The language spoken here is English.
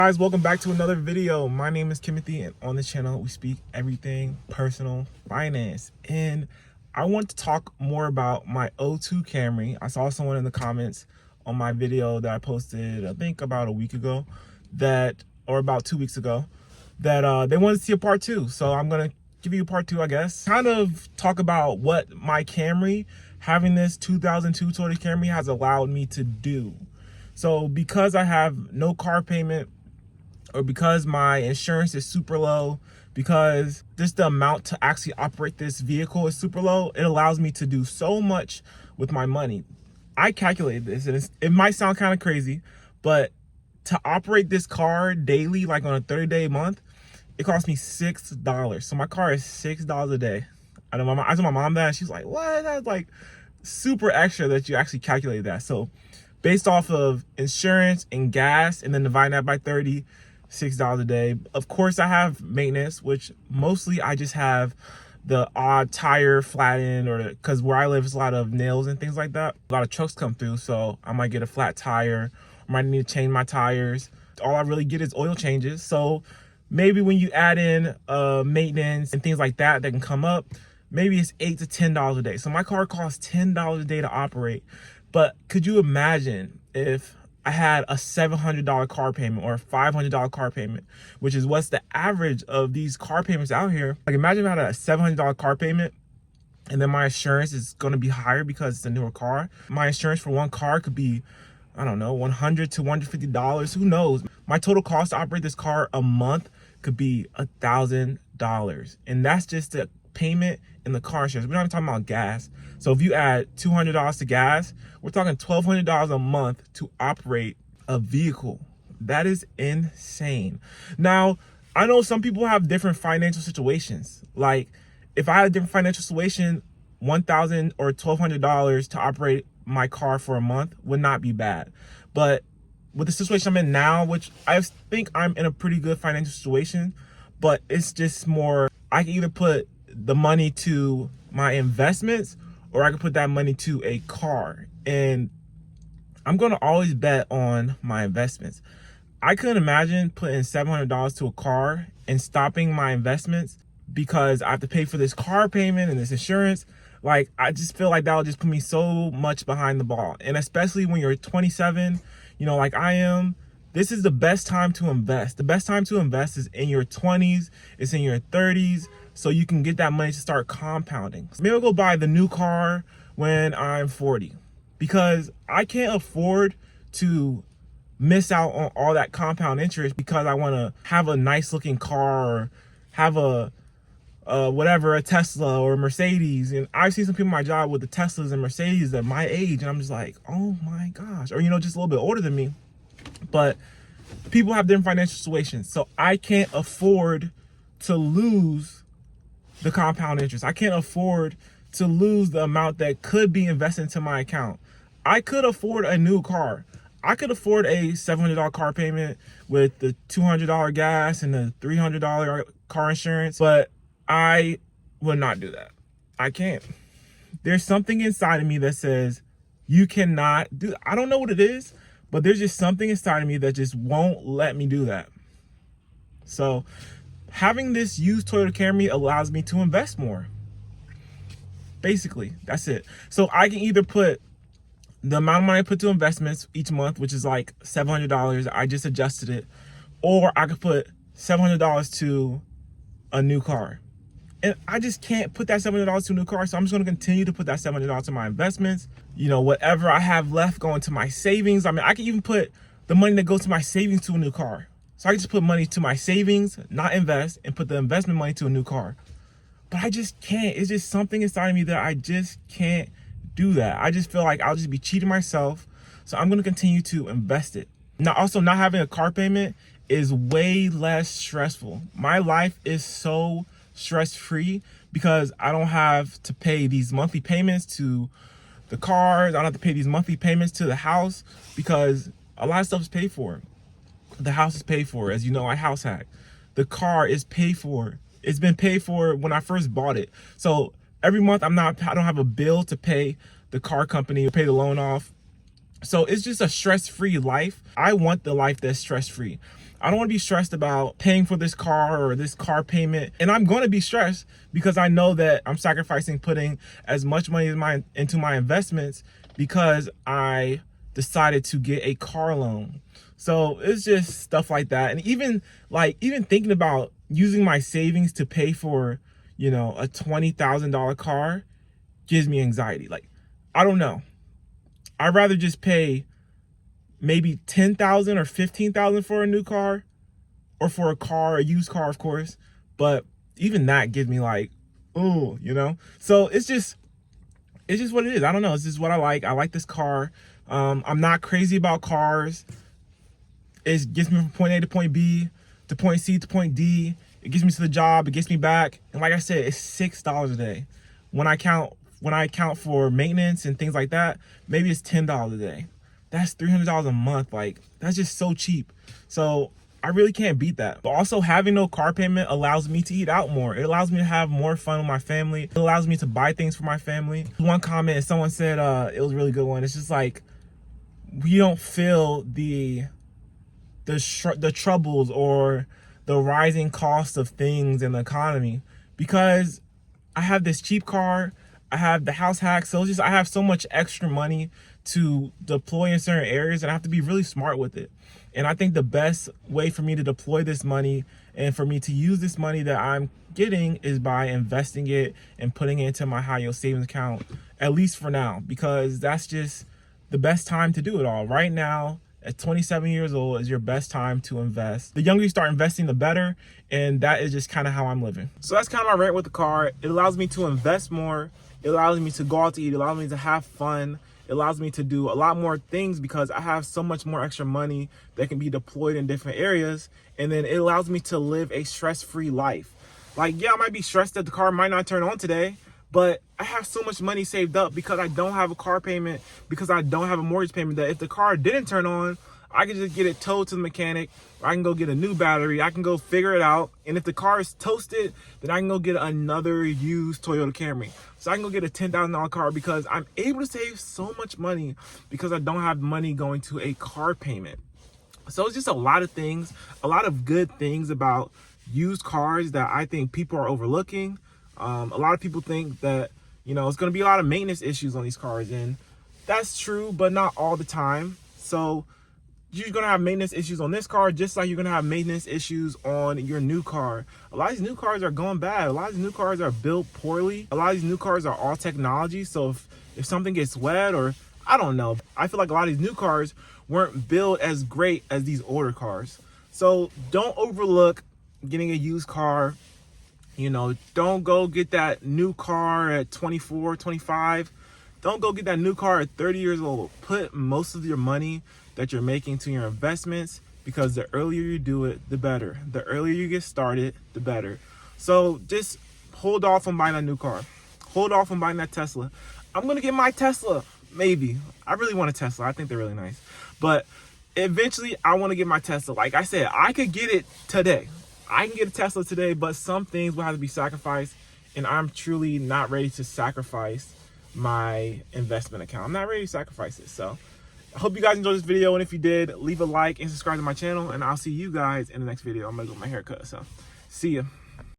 Guys, welcome back to another video. My name is Timothy, and on this channel we speak everything personal finance. And I want to talk more about my '02 Camry. I saw someone in the comments on my video that I posted, I think about a week ago, or about 2 weeks ago, that they wanted to see a part two. So I'm gonna give you a part two, I guess. Kind of talk about what my Camry, having this 2002 Toyota Camry, has allowed me to do. So because I have no car payment, or because my insurance is super low, because just the amount to actually operate this vehicle is super low, it allows me to do so much with my money. I calculated this, and it might sound kind of crazy, but to operate this car daily, like on a 30-day month, it cost me $6. So my car is $6 a day. I told my mom that, and she's like, what? That's like super extra that you actually calculated that. So based off of insurance and gas, and then dividing that by 30, $6 a day. Of course, I have maintenance, which mostly I just have the odd tire flattened, or because where I live is a lot of nails and things like that. A lot of trucks come through, so I might get a flat tire, or might need to change my tires. All I really get is oil changes. So maybe when you add in maintenance and things like that can come up, maybe it's $8 to $10 a day. So my car costs $10 a day to operate. But could you imagine if I had a $700 car payment or a $500 car payment, which is what's the average of these car payments out here? Like, imagine if I had a $700 car payment, and then my insurance is going to be higher because it's a newer car. My insurance for one car could be, I don't know, $100 to $150. Who knows? My total cost to operate this car a month could be $1,000. And that's just the payment in the car insurance. We're not even talking about gas. So if you add $200 to gas, we're talking $1,200 a month to operate a vehicle. That is insane. Now, I know some people have different financial situations. Like, if I had a different financial situation, $1,000 or $1,200 to operate my car for a month would not be bad. But with the situation I'm in now, which I think I'm in a pretty good financial situation, but it's just more, I can either put the money to my investments, or I can put that money to a car. And I'm going to always bet on my investments. I couldn't imagine putting $700 to a car and stopping my investments because I have to pay for this car payment and this insurance. Like, I just feel like that would just put me so much behind the ball. And especially when you're 27, like I am, this is the best time to invest. The best time to invest is in your 20s, it's in your 30s, so you can get that money to start compounding. So maybe I'll go buy the new car when I'm 40, because I can't afford to miss out on all that compound interest because I want to have a nice looking car, or have a Tesla or a Mercedes. And I've seen some people in my job with the Teslas and Mercedes at my age, and I'm just like, oh my gosh. Or, just a little bit older than me. But people have different financial situations. So I can't afford to lose the compound interest. I can't afford to lose the amount that could be invested into my account. I could afford a new car. I could afford a $700 car payment with the $200 gas and the $300 car insurance, but I would not do that. I can't. There's something inside of me that says you cannot do that. I don't know what it is, but there's just something inside of me that just won't let me do that. So having this used Toyota Camry allows me to invest more. Basically, that's it. So I can either put the amount of money I put to investments each month, which is like $700, I just adjusted it, or I could put $700 to a new car. And I just can't put that $700 to a new car, so I'm just going to continue to put that $700 to my investments. Whatever I have left going to my savings. I mean, I can even put the money that goes to my savings to a new car. So I can just put money to my savings, not invest, and put the investment money to a new car. But I just can't. It's just something inside of me that I just can't do that. I just feel like I'll just be cheating myself. So I'm going to continue to invest it. Now, also, not having a car payment is way less stressful. My life is so stress-free because I don't have to pay these monthly payments to the cars. I don't have to pay these monthly payments to the house because a lot of stuff is paid for. The house is paid for. As you know, I house hack. The car is paid for. It's been paid for when I first bought it. So every month I don't have a bill to pay the car company or pay the loan off. So it's just a stress-free life. I want the life that's stress-free. I don't want to be stressed about paying for this car or this car payment. And I'm going to be stressed because I know that I'm sacrificing putting as much money as into my investments because I decided to get a car loan. So it's just stuff like that. And even thinking about using my savings to pay for, a $20,000 car gives me anxiety. Like, I don't know. I'd rather just pay maybe $10,000 or $15,000 for a new car, or for a used car, of course. But even that gives me like, ooh, So it's just what it is. I don't know. It's just what I like. I like this car. I'm not crazy about cars. It gets me from point A to point B to point C to point D. It gets me to the job. It gets me back. And like I said, it's $6 a day. When I count for maintenance and things like that, maybe it's $10 a day. That's $300 a month. Like, that's just so cheap. So I really can't beat that. But also, having no car payment allows me to eat out more. It allows me to have more fun with my family. It allows me to buy things for my family. One comment, someone said, it was a really good one. It's just like, we don't feel the troubles or the rising cost of things in the economy because I have this cheap car. I have the house hack. So it's just, I have so much extra money to deploy in certain areas, and I have to be really smart with it. And I think the best way for me to deploy this money and for me to use this money that I'm getting is by investing it and putting it into my high yield savings account, at least for now, because that's just the best time to do it all. Right now, at 27 years old is your best time to invest. The younger you start investing, the better. And that is just kind of how I'm living. So that's kind of my rant with the car. It allows me to invest more. It allows me to go out to eat. It allows me to have fun. It allows me to do a lot more things because I have so much more extra money that can be deployed in different areas. And then it allows me to live a stress-free life. Like, yeah, I might be stressed that the car might not turn on today, but I have so much money saved up because I don't have a car payment, because I don't have a mortgage payment, that if the car didn't turn on, I can just get it towed to the mechanic, or I can go get a new battery. I can go figure it out. And if the car is toasted, then I can go get another used Toyota Camry. So I can go get a $10,000 car because I'm able to save so much money because I don't have money going to a car payment. So it's just a lot of things, a lot of good things about used cars that I think people are overlooking. A lot of people think that, it's going to be a lot of maintenance issues on these cars. And that's true, but not all the time. So you're going to have maintenance issues on this car, just like you're going to have maintenance issues on your new car. A lot of these new cars are going bad. A lot of these new cars are built poorly. A lot of these new cars are all technology. So if something gets wet, or I don't know, I feel like a lot of these new cars weren't built as great as these older cars. So don't overlook getting a used car. Don't go get that new car at 24, 25. Don't go get that new car at 30 years old. Put most of your money that you're making to your investments, because the earlier you do it, the better. The earlier you get started, the better. So just hold off on buying a new car. Hold off on buying that Tesla. I'm going to get my Tesla, maybe. I really want a Tesla. I think they're really nice. But eventually, I want to get my Tesla. Like I said, I could get it today. I can get a Tesla today, but some things will have to be sacrificed. And I'm truly not ready to sacrifice my investment account. I'm not ready to sacrifice it. So I hope you guys enjoyed this video. And if you did, leave a like and subscribe to my channel. And I'll see you guys in the next video. I'm going to go get my haircut. So see ya.